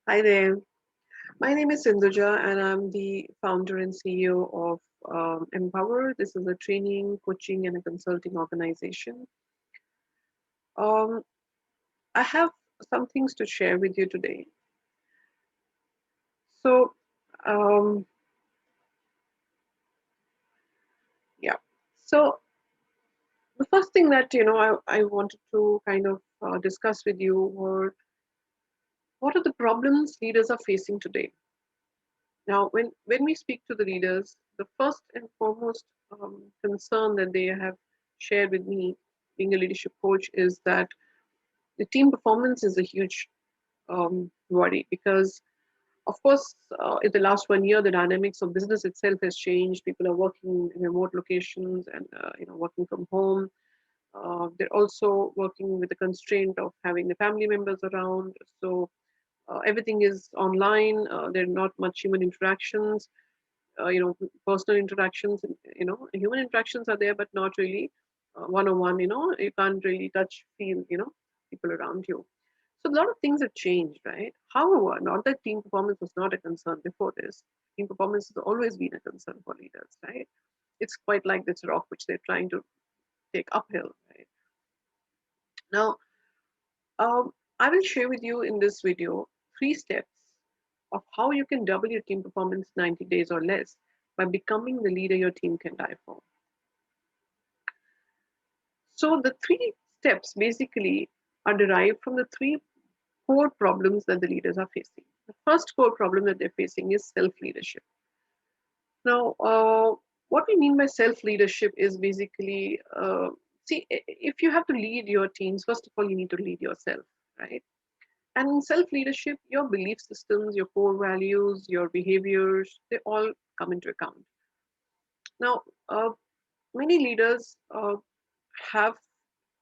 Hi there. My name is Sindhuja, and I'm the founder and CEO of Empower. This is a training, coaching, and a consulting organization. Um, I have some things to share with you today. So, um, yeah. So, the first thing that I wanted to kind of discuss with you were what are the problems leaders are facing today. Now, when we speak to the leaders, the first and foremost concern that they have shared with me, being a leadership coach, is that the team performance is a huge worry because, of course, in the last 1 year, the dynamics of business itself has changed. People are working in remote locations and working from home. They're also working with the constraint of having the family members around. So everything is online. There are not much human interactions. Personal interactions. Human interactions are there, but not really one-on-one. You can't really touch, feel. People around you. So a lot of things have changed, right? However, not that team performance was not a concern before this. Team performance has always been a concern for leaders, right? It's quite like this rock which they're trying to take uphill, right? Now, I will share with you in this video 3 steps of how you can double your team performance 90 days or less by becoming the leader your team can die for. So the 3 steps basically are derived from the 3 core problems that the leaders are facing. The first core problem that they're facing is self-leadership. Now, what we mean by self-leadership is basically, if you have to lead your teams, first of all, you need to lead yourself, right? And in self-leadership, your belief systems, your core values, your behaviors, they all come into account. Now, many leaders have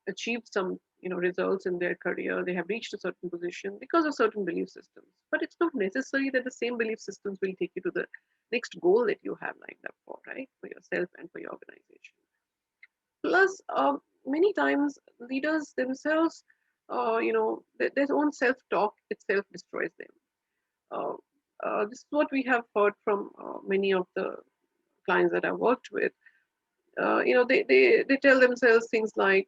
achieved some results in their career. They have reached a certain position because of certain belief systems, but it's not necessary that the same belief systems will take you to the next goal that you have lined up for, right, for yourself and for your organization. Plus, many times leaders themselves, their own self-talk itself destroys them. uh, this is what we have heard from many of the clients that I worked with. They tell themselves things like,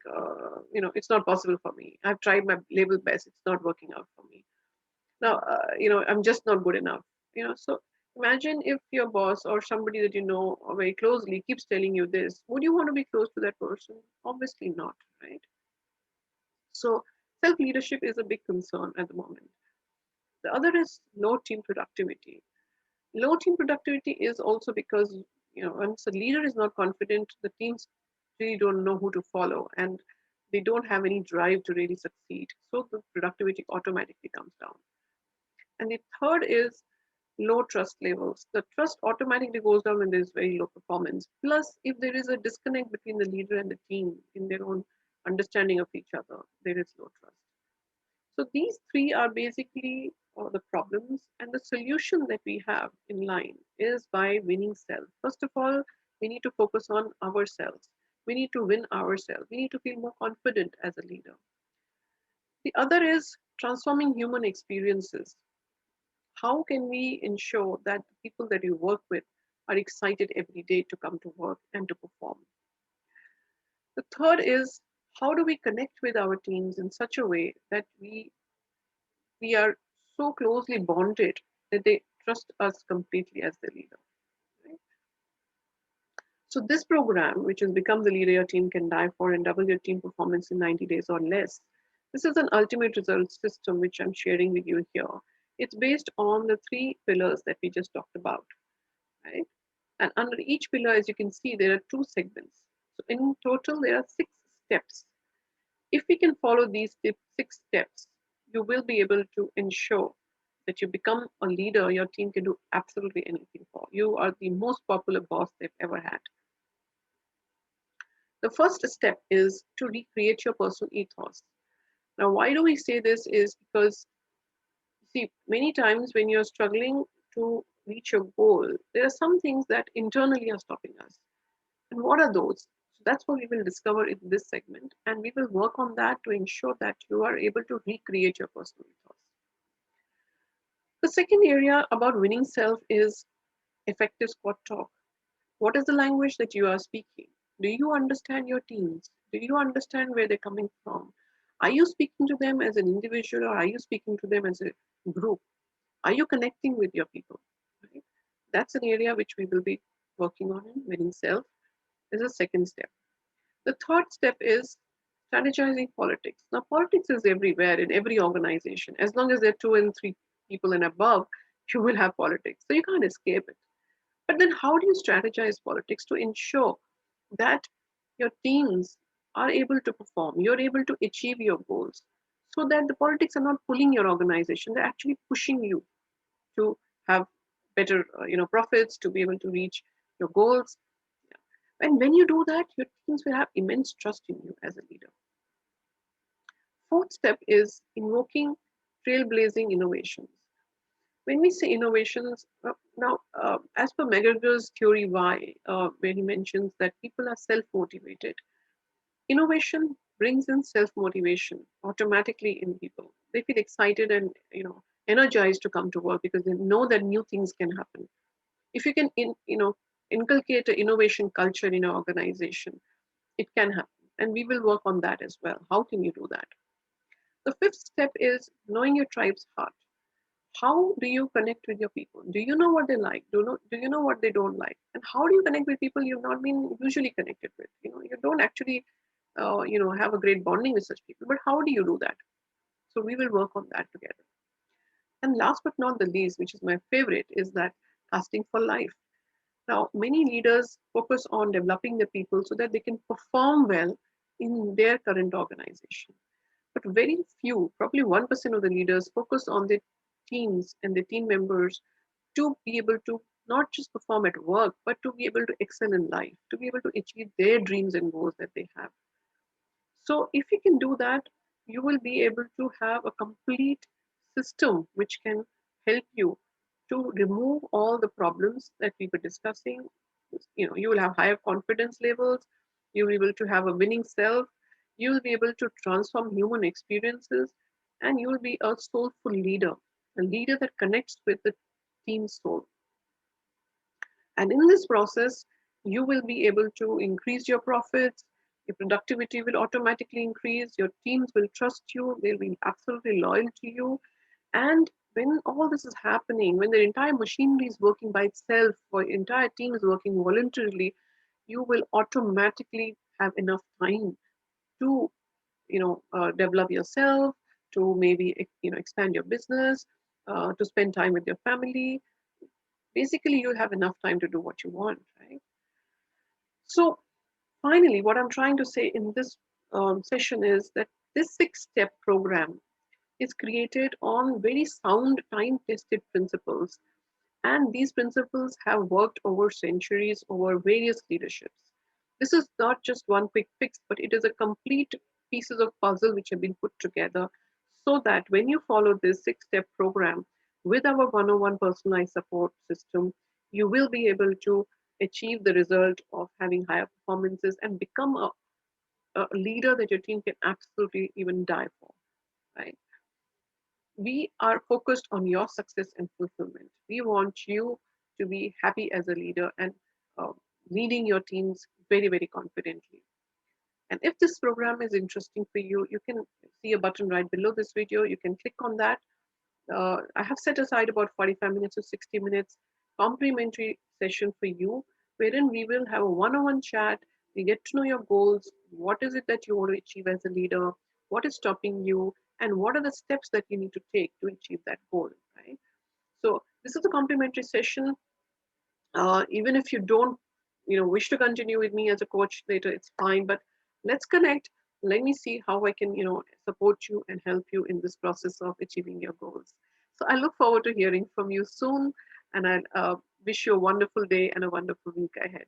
it's not possible for me. I've tried my level best. It's not working out for me. Now, I'm just not good enough. So imagine if your boss or somebody that you know very closely keeps telling you this. Would you want to be close to that person? Obviously not, right? So self leadership is a big concern at the moment. The other is low team productivity. Low team productivity is also because once a leader is not confident, the teams really don't know who to follow, and they don't have any drive to really succeed, so the productivity automatically comes down. And the third is low trust levels. The trust automatically goes down when there's very low performance. Plus, if there is a disconnect between the leader and the team in their own understanding of each other, there is low trust. So these 3 are basically the problems, and the solution that we have in line is by winning self. First of all, we need to focus on ourselves. We need to win ourselves. We need to feel more confident as a leader. The other is transforming human experiences. How can we ensure that the people that we work with are excited every day to come to work and to perform? The third is how do we connect with our teams in such a way that we are so closely bonded that they trust us completely as their leader. Right? So this program, which has become the leader your team can die for and double your team performance in 90 days or less, this is an ultimate results system which I'm sharing with you here. It's based on the 3 pillars that we just talked about, right? And under each pillar, as you can see, there are 2 segments. So in total, there are 6 steps. If we can follow these 6 steps, you will be able to ensure that you become a leader your team can do absolutely anything for. You are the most popular boss they've ever had. The first step is to recreate your personal ethos. Now, why do we say this is because, see, many times when you're struggling to reach your goal, there are some things that internally are stopping us. And what are those? So that's what we will discover in this segment. And we will work on that to ensure that you are able to recreate your personal ethos. The second area about winning self is effective squad talk. What is the language that you are speaking? Do you understand your teams? Do you understand where they're coming from? Are you speaking to them as an individual or are you speaking to them as a group? Are you connecting with your people? Right? That's an area which we will be working on in winning self is a second step. The third step is strategizing politics. Now, politics is everywhere in every organization. As long as there are two and three people and above, you will have politics. So you can't escape it. But then, how do you strategize politics to ensure that your teams are able to perform, you're able to achieve your goals, so that the politics are not pulling your organization, they're actually pushing you to have better, profits, to be able to reach your goals. And when you do that, your teams will have immense trust in you as a leader. Fourth step is invoking trailblazing innovations. When we say innovations, as per McGregor's theory why, where he mentions that people are self-motivated, innovation brings in self-motivation automatically in people. They feel excited and energized to come to work because they know that new things can happen. If you can, inculcate an innovation culture in an organization, it can happen, and we will work on that as well. How can you do that? The fifth step is knowing your tribe's heart. How do you connect with your people? Do you know what they like? Do you know what they don't like? And how do you connect with people you've not been usually connected with? You don't actually, have a great bonding with such people. But how do you do that? So we will work on that together. And last but not the least, which is my favorite, is that casting for life. Now, many leaders focus on developing the people so that they can perform well in their current organization. But very few, probably 1% of the leaders, focus on their teams and their team members to be able to not just perform at work, but to be able to excel in life, to be able to achieve their dreams and goals that they have. So, if you can do that, you will be able to have a complete system which can help you to remove all the problems that we were discussing. You will have higher confidence levels, you'll be able to have a winning self, you'll be able to transform human experiences, and you'll be a soulful leader, a leader that connects with the team soul. And in this process, you will be able to increase your profits, your productivity will automatically increase, your teams will trust you, they'll be absolutely loyal to you. And when all this is happening, when the entire machinery is working by itself, or entire team is working voluntarily, you will automatically have enough time to, develop yourself, to maybe, expand your business, to spend time with your family. Basically, you'll have enough time to do what you want, right? So, finally, what I'm trying to say in this session is that this 6 step program is created on very sound, time tested principles. And these principles have worked over centuries, over various leaderships. This is not just one quick fix, but it is a complete pieces of puzzle which have been put together so that when you follow this 6 step program with our 101 personalized support system, you will be able to achieve the result of having higher performances and become a leader that your team can absolutely even die for, right? We are focused on your success and fulfillment. We want you to be happy as a leader and uh, leading your teams very, very confidently. And if this program is interesting for you, you can see a button right below this video. You can click on that. I have set aside about 45 minutes to 60 minutes complimentary session for you, wherein we will have a one-on-one chat. We get to know your goals. What is it that you want to achieve as a leader? What is stopping you? And what are the steps that you need to take to achieve that goal, right? So this is a complimentary session. Even if you don't, wish to continue with me as a coach later, it's fine. But let's connect. Let me see how I can, support you and help you in this process of achieving your goals. So I look forward to hearing from you soon, and I wish you a wonderful day and a wonderful week ahead.